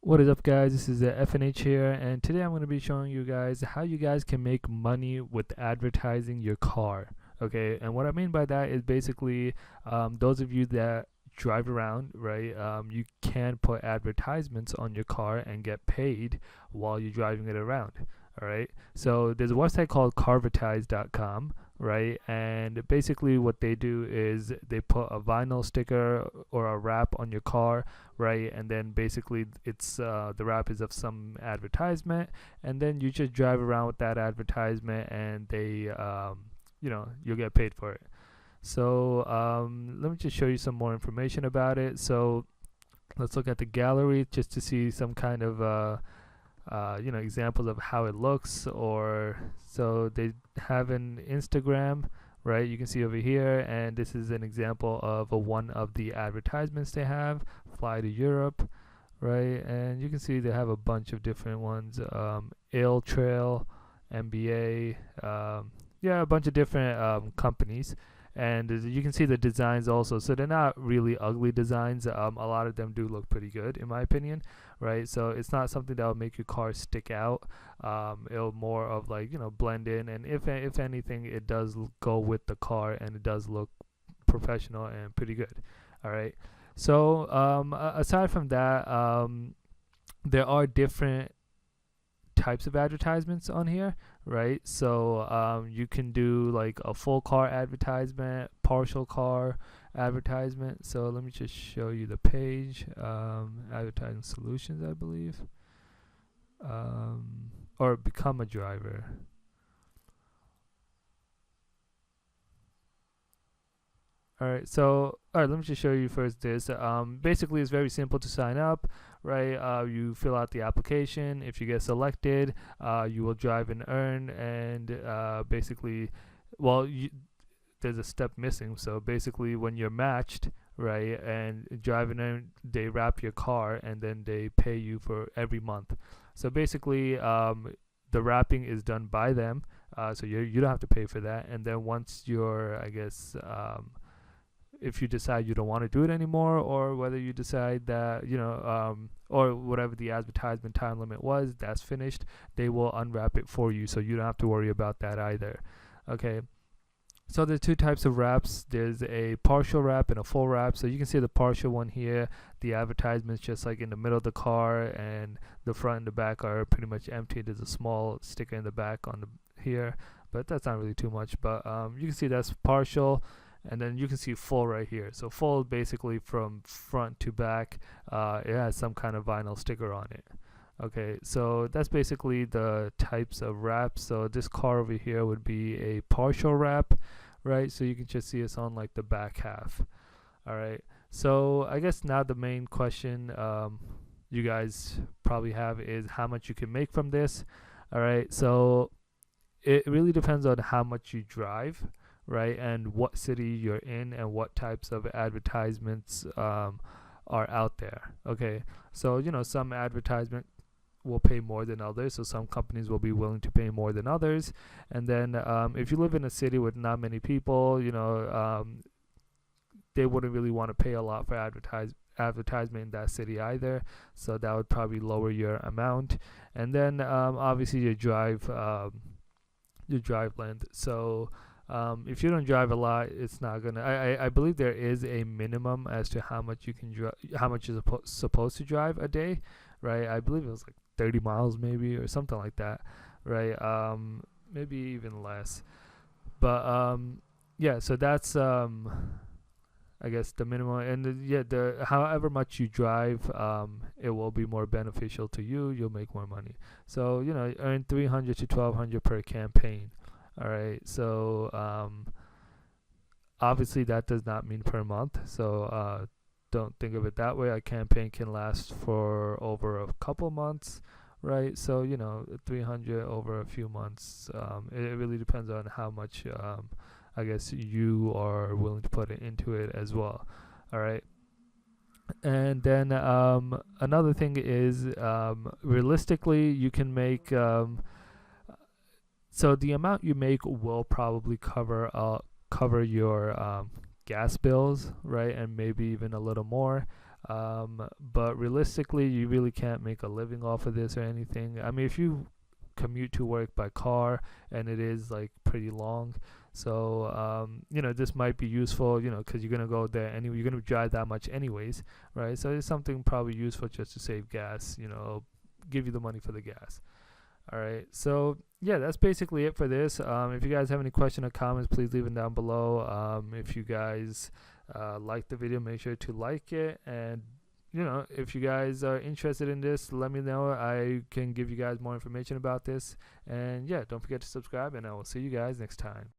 What is up, guys? This is FNH here, and today I'm going to be showing you guys how you guys can make money with advertising your car. Okay, and what I mean by that is basically those of you that drive around, right? You can put advertisements on your car and get paid while you're driving it around. All right, so there's a website called carvertise.com, right? And basically, what they do is they put a vinyl sticker or a wrap on your car, right? And then basically it's the wrap is of some advertisement, and then you just drive around with that advertisement, and they you'll get paid for it. So let me just show you some more information about it. So let's look at the gallery just to see some kind of examples of how it looks. Or so they have an Instagram, right? You can see over here, and this is an example of one of the advertisements they have. Fly to Europe, right? And you can see they have a bunch of different ones. Ale Trail, MBA, a bunch of different companies. And you can see the designs also. So they're not really ugly designs. A lot of them do look pretty good, in my opinion, right? So it's not something that will make your car stick out. It'll more of like, blend in. And if anything, it does go with the car, and it does look professional and pretty good. All right. So aside from that, there are different types of advertisements on here, right? So you can do like a full car advertisement, partial car advertisement. So let me just show you the page. Advertising solutions, I believe, or become a driver. Alright, let me just show you first this. Basically, it's very simple to sign up, right? You fill out the application. If you get selected, you will drive and earn, and basically, there's a step missing. So basically, when you're matched, right, and drive and earn, they wrap your car, and then they pay you for every month. So basically, the wrapping is done by them, so you don't have to pay for that. And then once you're, I guess, if you decide you don't want to do it anymore, or whether you decide that or whatever the advertisement time limit was, that's finished, they will unwrap it for you, so you don't have to worry about that either. Okay, so there's two types of wraps. There's a partial wrap and a full wrap. So you can see the partial one here, the advertisement's just like in the middle of the car, and the front and the back are pretty much empty. There's a small sticker in the back on the here, but that's not really too much. But you can see that's partial. And then you can see full right here. So full, basically from front to back, it has some kind of vinyl sticker on it. Okay, so that's basically the types of wraps. So this car over here would be a partial wrap, right? So you can just see it's on like the back half. All right, so I guess now the main question you guys probably have is how much you can make from this. All right, so it really depends on how much you drive, right, and what city you're in, and what types of advertisements are out there. Okay, so some advertisement will pay more than others, so some companies will be willing to pay more than others. And then if you live in a city with not many people, they wouldn't really want to pay a lot for advertisement in that city either, so that would probably lower your amount. And then obviously your drive length. So if you don't drive a lot, it's not gonna. I believe there is a minimum as to how much you can drive, how much you're supposed to drive a day, right? I believe it was like 30 miles maybe, or something like that, right? Maybe even less. But yeah, so that's I guess the minimum. And the however much you drive, it will be more beneficial to you. You'll make more money. So earn 300 to 1,200 per campaign. All right, so obviously that does not mean per month, so don't think of it that way. A campaign can last for over a couple months, right? So 300 over a few months. It really depends on how much I guess you are willing to put into it as well. All right. And then another thing is realistically you can make so the amount you make will probably cover your gas bills, right, and maybe even a little more. But realistically, you really can't make a living off of this or anything. I mean, if you commute to work by car and it is like pretty long, so this might be useful, because you're gonna go there anyway, you're gonna drive that much anyways, right? So it's something probably useful just to save gas, give you the money for the gas. All right, so yeah, that's basically it for this. If you guys have any question or comments, please leave them down below. If you guys like the video, make sure to like it, and if you guys are interested in this, let me know. I can give you guys more information about this. And yeah, don't forget to subscribe, and I will see you guys next time.